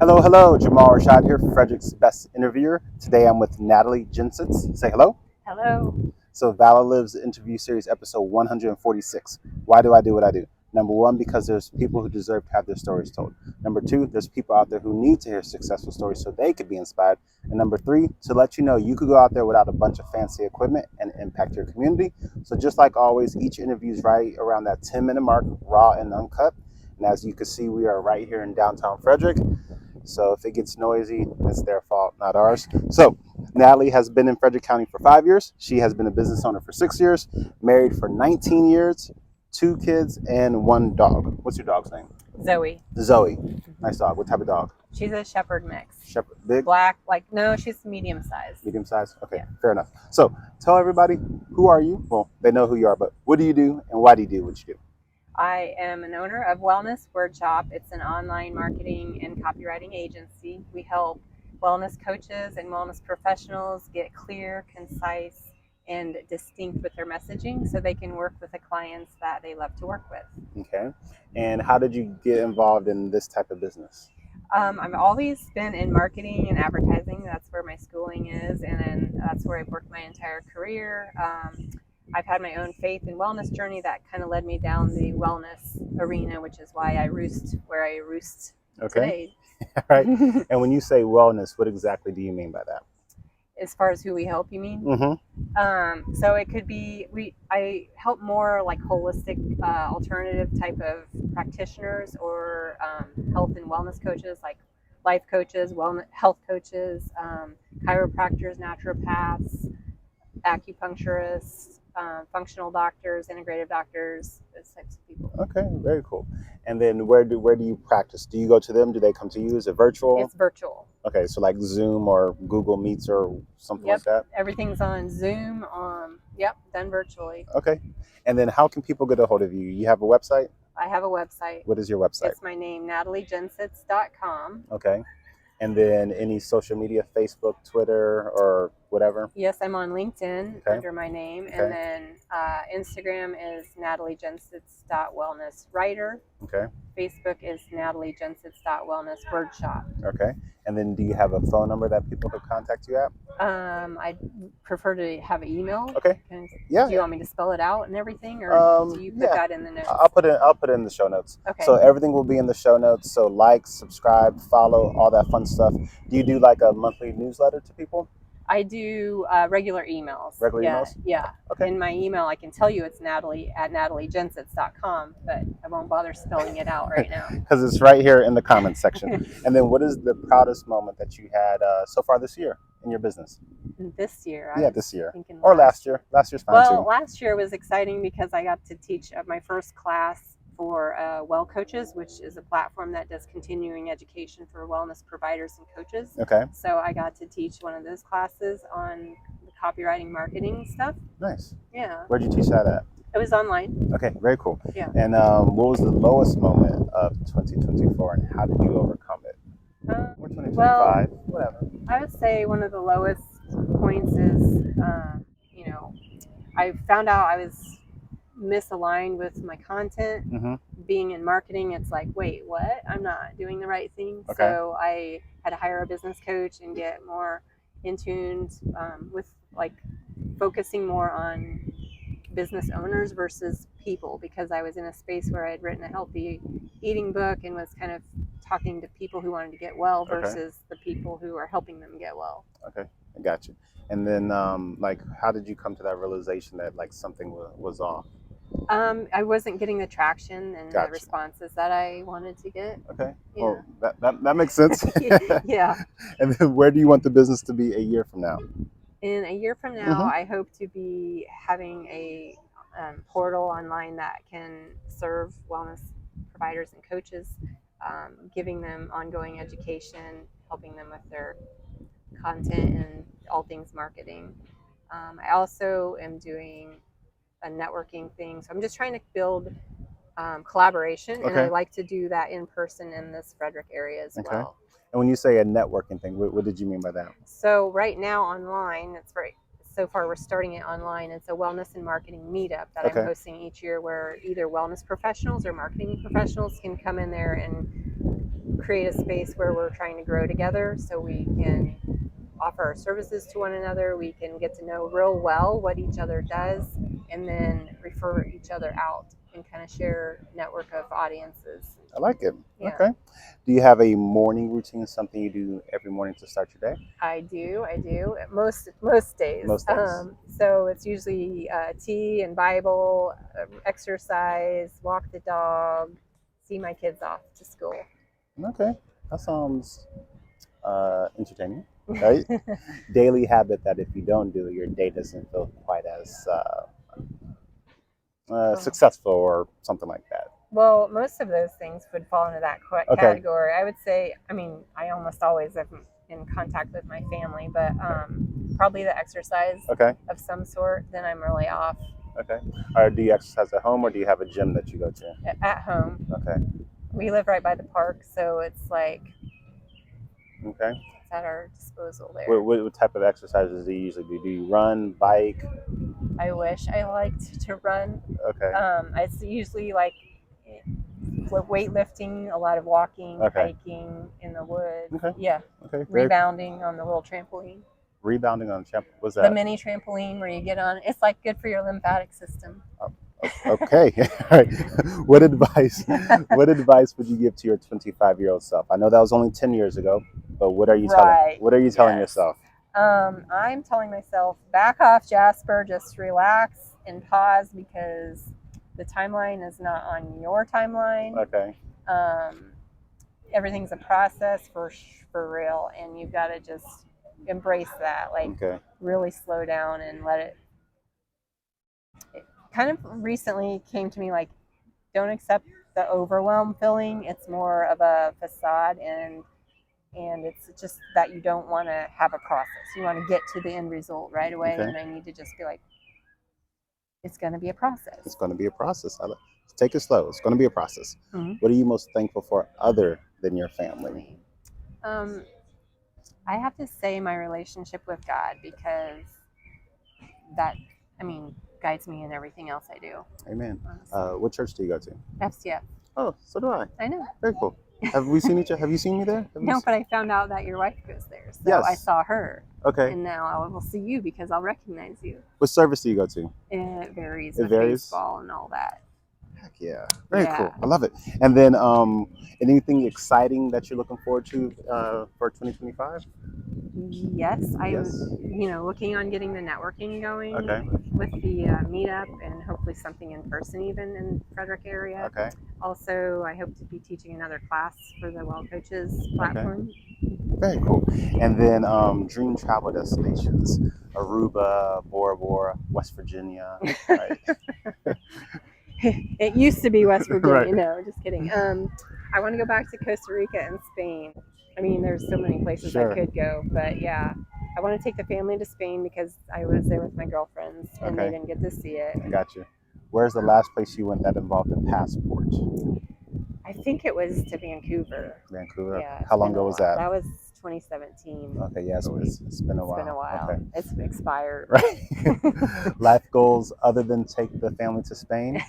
Hello, hello. Jamal Rashad here, Fredericks' best interviewer. Today I'm with Natalie Jinsitz. Say hello. Hello. So Valor Lives interview series episode 146. Why do I do what I do? Number one, because there's people who deserve to have their stories told. Number two, there's people out there who need to hear successful stories so they could be inspired. And number three, to let you know you could go out there without a bunch of fancy equipment and impact your community. So just like always, each interview is right around that 10-minute mark, raw and uncut. And as you can see, we are right here in downtown Frederick. So if it gets noisy, it's their fault, not ours. So Natalie has been in Frederick County for 5 years. She has been a business owner for 6 years, married for 19 years, 2 kids, and 1 dog. What's your dog's name? Zoe. Zoe. Nice dog. What type of dog? She's a shepherd mix. Shepherd. Big? Black, no, she's medium sized. Medium size? Okay, yeah. Fair enough. So tell everybody, who are you? Well, they know who you are, but what do you do and why do you do what you do? I am an owner of Wellness WordPop. It's an online marketing and copywriting agency. We help wellness coaches and wellness professionals get clear, concise, and distinct with their messaging so they can work with the clients that they love to work with. Okay. And how did you get involved in this type of business? I've always been in marketing and advertising. That's where my schooling is, and then that's where I've worked my entire career. I've had my own faith and wellness journey that kind of led me down the wellness arena, which is why I roost where I roost today. All right. And when you say wellness, what exactly do you mean by that? As far as who we help, you mean? Mm-hmm. So it could be I help more like holistic, alternative type of practitioners or health and wellness coaches, like life coaches, wellness health coaches, chiropractors, naturopaths, acupuncturists, functional doctors, integrative doctors, those types of people. Okay, very cool. And then where do you practice? Do you go to them? Do they come to you? Is it virtual? It's virtual. Okay, so like Zoom or Google Meets or something like that? Everything's on Zoom. Done virtually. Okay. And then how can people get a hold of you? You have a website? I have a website. What is your website? It's my name, nataliejensitz.com. Okay. And then any social media, Facebook, Twitter, or whatever? Yes, I'm on LinkedIn under my name. Okay. And then Instagram is nataliejensitz.wellnesswriter. Okay. Facebook is nataliejensitz.wellnesswordshop. Okay. And then do you have a phone number that people could contact you at? I prefer to have an email. Okay. Do you want me to spell it out and everything, or do you put that in the notes? I'll put it in the show notes. Okay. So everything will be in the show notes. So like, subscribe, follow, all that fun stuff. Do you do like a monthly newsletter to people? I do regular emails. Emails? Yeah. Okay. In my email, I can tell you it's nataliejensitz.com, but I won't bother spelling it out right now. Because it's right here in the comments section. And then what is the proudest moment that you had so far this year in your business? This year? This year. Or last year. Last year's fine too. Well, last year was exciting because I got to teach my first class for Well Coaches, which is a platform that does continuing education for wellness providers and coaches. Okay. So I got to teach one of those classes on the copywriting marketing stuff. Nice. Yeah. Where'd you teach that at? It was online. Okay, very cool. Yeah. And what was the lowest moment of 2024 and how did you overcome it? Or 2025, whatever. I would say one of the lowest points is, I found out I was misaligned with my content. Mm-hmm. Being in marketing, it's like, wait, what? I'm not doing the right thing. Okay. So I had to hire a business coach and get more in tune with like focusing more on business owners versus people, because I was in a space where I had written a healthy eating book and was kind of talking to people who wanted to get well versus the people who are helping them get well. Okay, I got you. And then how did you come to that realization that like something was off? I wasn't getting the traction and the responses that I wanted to get. Okay. Yeah. Well, that makes sense. Yeah. And then where do you want the business to be a year from now? In a year from now, I hope to be having a portal online that can serve wellness providers and coaches, giving them ongoing education, helping them with their content and all things marketing. I also am doing a networking thing. So I'm just trying to build collaboration, and I like to do that in person in this Frederick area as well. And when you say a networking thing, what did you mean by that? So right now online, so far we're starting it online. It's a wellness and marketing meetup that I'm hosting each year, where either wellness professionals or marketing professionals can come in there and create a space where we're trying to grow together so we can offer our services to one another. We can get to know real well what each other does and then refer each other out and kind of share network of audiences. I like it. Yeah. Okay. Do you have a morning routine, something you do every morning to start your day? I do. Most days. Most days. So it's usually tea and Bible, exercise, walk the dog, see my kids off to school. Okay. That sounds entertaining, right? Daily habit that if you don't do, your day doesn't feel quite as successful or something like that. Well, most of those things would fall into that category. I would say, I mean, I almost always am in contact with my family, but probably the exercise of some sort, then I'm really off. Okay. Or do you exercise at home or do you have a gym that you go to? At home. Okay. We live right by the park, so it's like okay. It's at our disposal there. What type of exercises do you usually do? Do you run, bike? I wish I liked to run. Okay. It's usually like weightlifting, a lot of walking, hiking in the woods. Okay. Yeah. Okay. Rebounding on the little trampoline. Rebounding on trampoline. What's that? The mini trampoline where you get on. It's like good for your lymphatic system. Okay. All right. What advice would you give to your 25-year-old self? I know that was only 10 years ago, but what are you telling yourself? I'm telling myself, back off, Jasper, just relax and pause because the timeline is not on your timeline. Okay. Everything's a process for real, and you've got to just embrace that. Really slow down and let it. It kind of recently came to me like, don't accept the overwhelm feeling. It's more of a facade, and it's just that you don't want to have a process. You want to get to the end result right away, and I need to just be like, it's going to be a process. It's going to be a process. Take it slow. It's going to be a process. Mm-hmm. What are you most thankful for other than your family? I have to say my relationship with God, because that, guides me in everything else I do. Amen. What church do you go to? FCF. Oh, so do I. I know. Very cool. Have we seen each other? Have you seen me there? No, but I found out that your wife goes there. So yes. I saw her. Okay. And now I will see you because I'll recognize you. What service do you go to? It varies. It varies? Baseball and all that. Heck yeah. Very cool. I love it. And then anything exciting that you're looking forward to for 2025? Yes. I'm looking on getting the networking going with the meetup and hopefully something in person even in Frederick area. Okay. Also, I hope to be teaching another class for the Well Coaches platform. Very cool. And then dream travel destinations: Aruba, Bora Bora, West Virginia. Right. It used to be West Virginia. Right. No, just kidding. I want to go back to Costa Rica and Spain. There's so many places I could go, but yeah, I want to take the family to Spain because I was there with my girlfriends and they didn't get to see it. I got you. Where's the last place you went that involved a passport? I think it was to Vancouver. Vancouver? Yeah. How long ago was that? That was 2017. Okay, yeah, so it's been a while. It's been a while. Okay. It's expired. Right. Life goals other than take the family to Spain?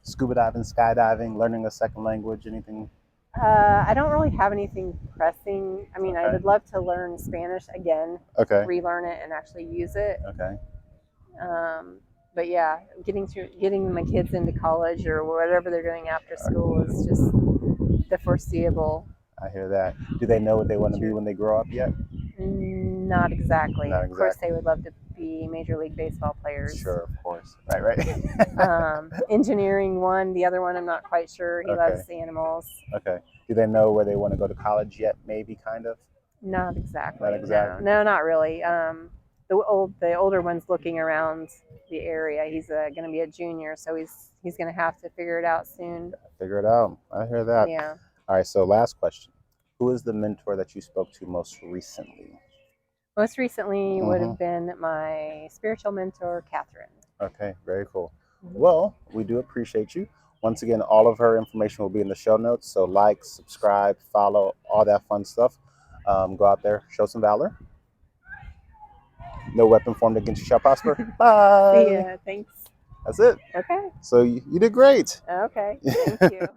Scuba diving, skydiving, learning a second language, anything? I don't really have anything pressing. I would love to learn Spanish again. Okay. Relearn it and actually use it. Okay. But yeah, getting my kids into college or whatever they're doing after school is just the foreseeable. I hear that. Do they know what they want to be when they grow up yet? Not exactly. Of course, they would love to be Major League Baseball players. Sure, of course. Right. Engineering one. The other one, I'm not quite sure. He loves animals. Okay. Do they know where they want to go to college yet? Maybe, kind of? Not exactly. Not exactly? No, not really. The older one's looking around the area. He's going to be a junior, so he's going to have to figure it out soon. Figure it out. I hear that. Yeah. All right, so last question. Who is the mentor that you spoke to most recently? Most recently would have been my spiritual mentor, Catherine. Okay, very cool. Well, we do appreciate you. Once again, all of her information will be in the show notes. So like, subscribe, follow, all that fun stuff. Go out there, show some valor. No weapon formed against you shall prosper. Bye. Yeah, thanks. That's it. Okay. So you did great. Okay, thank you.